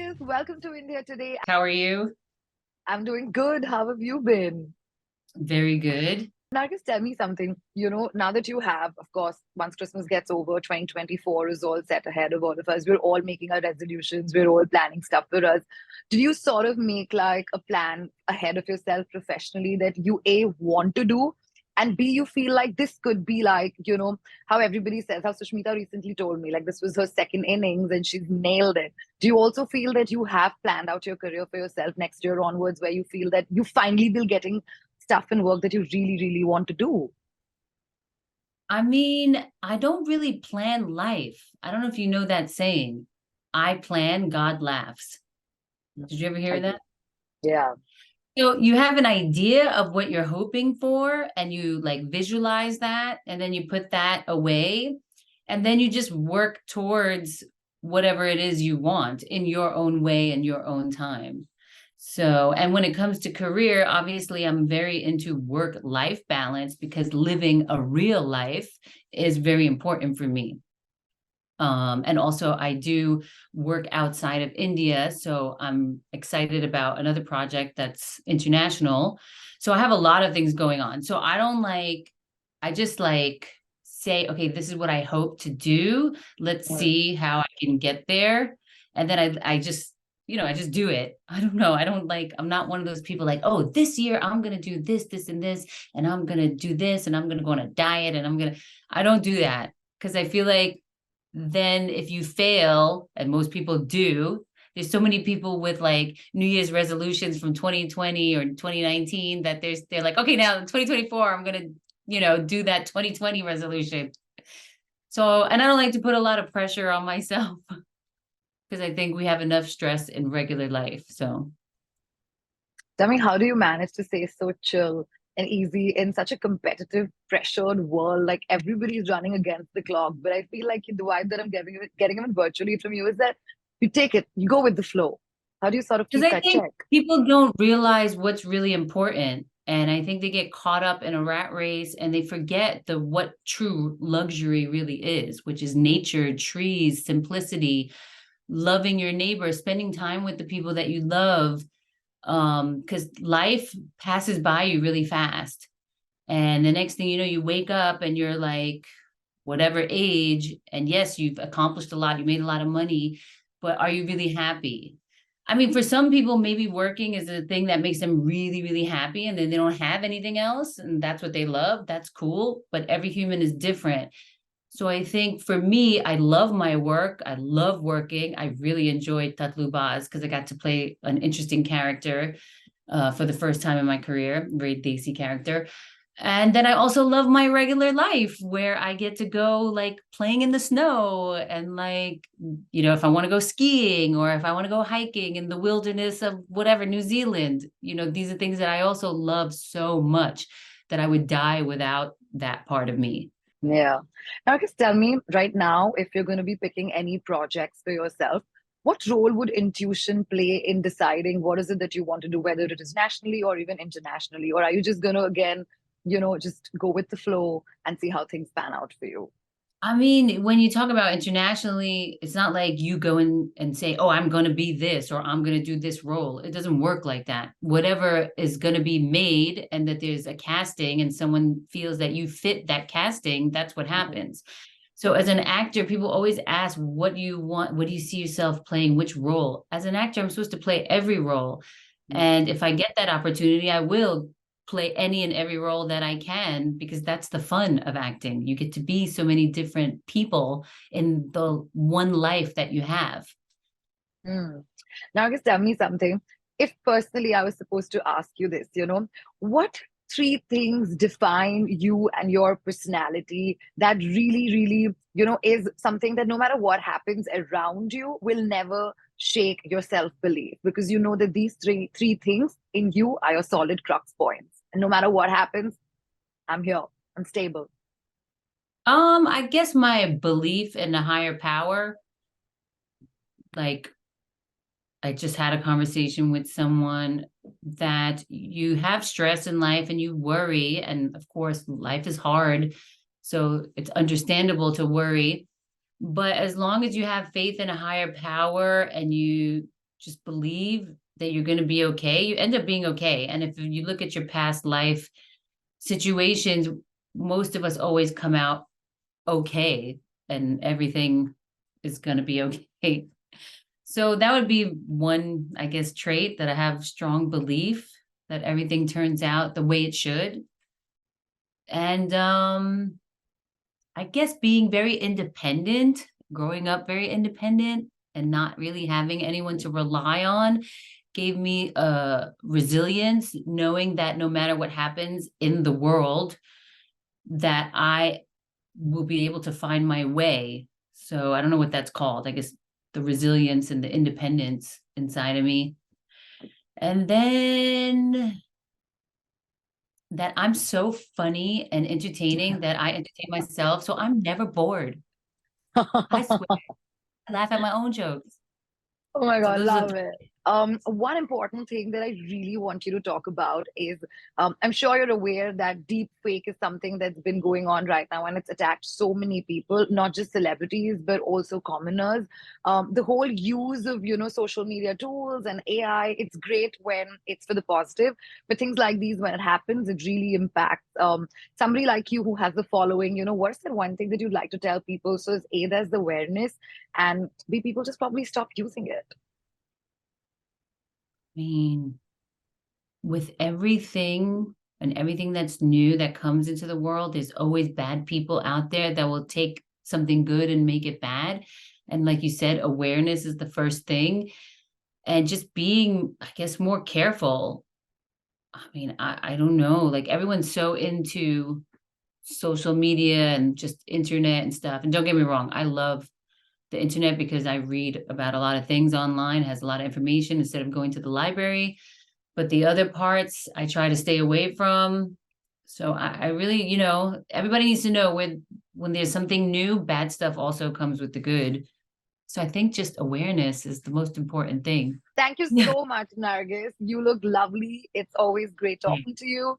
Nargis, welcome to India today. How are you? I'm doing good. How have you been? Very good. Nargis, tell me something. Now that you have, of course, once Christmas gets over, 2024 is all set ahead of all of us. We're all making our resolutions. We're all planning stuff for us. Did you sort of make like a plan ahead of yourself professionally that you A, want to do, and B, you feel like this could be like, how everybody says, how Sushmita recently told me, like this was her second innings and she's nailed it. Do you also feel that you have planned out your career for yourself next year onwards, where you feel that you finally will getting stuff and work that you really, really want to do? I mean, I don't really plan life. I don't know if you know that saying. I plan, God laughs. Did you ever I hear do. that? Yeah. So you have an idea of what you're hoping for, and you like visualize that, and then you put that away, and then you just work towards whatever it is you want in your own way and your own time. So, and when it comes to career, obviously, I'm very into work-life balance because living a real life is very important for me. And also, I do work outside of India, so I'm excited about another project that's international. So I have a lot of things going on. So I just like say, okay, this is what I hope to do. Let's Mm. see how I can get there. And then I just, I just do it. I don't know. I don't like, I'm not one of those people like, oh, this year I'm going to do this, this, and this, and I'm going to do this, and I'm going to go on a diet, and I don't do that because I feel like then if you fail, and most people do, there's so many people with like New Year's resolutions from 2020 or 2019 that they're like, okay, now 2024, I'm gonna, do that 2020 resolution. So, and I don't like to put a lot of pressure on myself because I think we have enough stress in regular life. So Tell me, how do you manage to stay so chill and easy in such a competitive, pressured world? Like everybody's running against the clock. But I feel like the vibe that I'm getting even virtually from you is that you take it, you go with the flow. How do you sort of because keep I that think check? people don't realize what's really important. And I think they get caught up in a rat race and they forget the what true luxury really is, which is nature, trees, simplicity, loving your neighbor, spending time with the people that you love. Because life passes by you really fast. And the next thing you know, you wake up and you're like, whatever age, and yes, you've accomplished a lot, you made a lot of money, but are you really happy? I mean, for some people, maybe working is a thing that makes them really, really happy, and then they don't have anything else, and that's what they love. That's cool. But every human is different. So I think for me, I love my work. I love working. I really enjoyed Tatlubaz because I got to play an interesting character for the first time in my career, very Desi character. And then I also love my regular life where I get to go like playing in the snow and like, if I want to go skiing or if I want to go hiking in the wilderness of whatever, New Zealand, these are things that I also love so much that I would die without that part of me. Yeah. Now, just tell me right now, if you're going to be picking any projects for yourself, what role would intuition play in deciding what is it that you want to do, whether it is nationally or even internationally? Or are you just going to, again, just go with the flow and see how things pan out for you? I mean, when you talk about internationally, it's not like you go in and say, oh, I'm going to be this or I'm going to do this role. It doesn't work like that. Whatever is going to be made and that there's a casting and someone feels that you fit that casting, that's what Mhm. happens. So as an actor, people always ask, what do you want? What do you see yourself playing? Which role? As an actor, I'm supposed to play every role. And if I get that opportunity, I will play any and every role that I can because that's the fun of acting. You get to be so many different people in the one life that you have. Mm. Now, just tell me something. If personally I was supposed to ask you this, what three things define you and your personality that really, really, is something that no matter what happens around you will never shake your self-belief because you know that these three things in you are your solid crux points. And no matter what happens, I'm here. I'm stable. I guess my belief in a higher power, like I just had a conversation with someone that you have stress in life and you worry. And of course, life is hard. So it's understandable to worry. But as long as you have faith in a higher power and you just believe that you're going to be okay. You end up being okay. And if you look at your past life situations, most of us always come out okay, and everything is going to be okay. So that would be one, I guess, trait, that I have strong belief that everything turns out the way it should. And I guess being very independent, growing up very independent and not really having anyone to rely on, gave me a resilience, knowing that no matter what happens in the world, that I will be able to find my way. So I don't know what that's called. I guess the resilience and the independence inside of me. And then that I'm so funny and entertaining that I entertain myself. So I'm never bored. I swear, I laugh at my own jokes. Oh my So God, those are love it. One important thing that I really want you to talk about is I'm sure you're aware that deep fake is something that's been going on right now, and it's attacked so many people, not just celebrities, but also commoners. The whole use of, social media tools and AI, it's great when it's for the positive, but things like these, when it happens, it really impacts somebody like you who has the following. What's the one thing that you'd like to tell people? So, is A, there's the awareness, and B, people just probably stop using it. I mean, with everything and everything that's new that comes into the world, there's always bad people out there that will take something good and make it bad. And like you said, awareness is the first thing. And just being, I guess, more careful. I mean, I don't know. Like everyone's so into social media and just internet and stuff. And don't get me wrong, I love the internet because I read about a lot of things online, it has a lot of information instead of going to the library. But the other parts I try to stay away from. So I really, everybody needs to know when there's something new, bad stuff also comes with the good. So I think just awareness is the most important thing. Thank you Yeah. so much, Nargis. You look lovely. It's always great talking to you.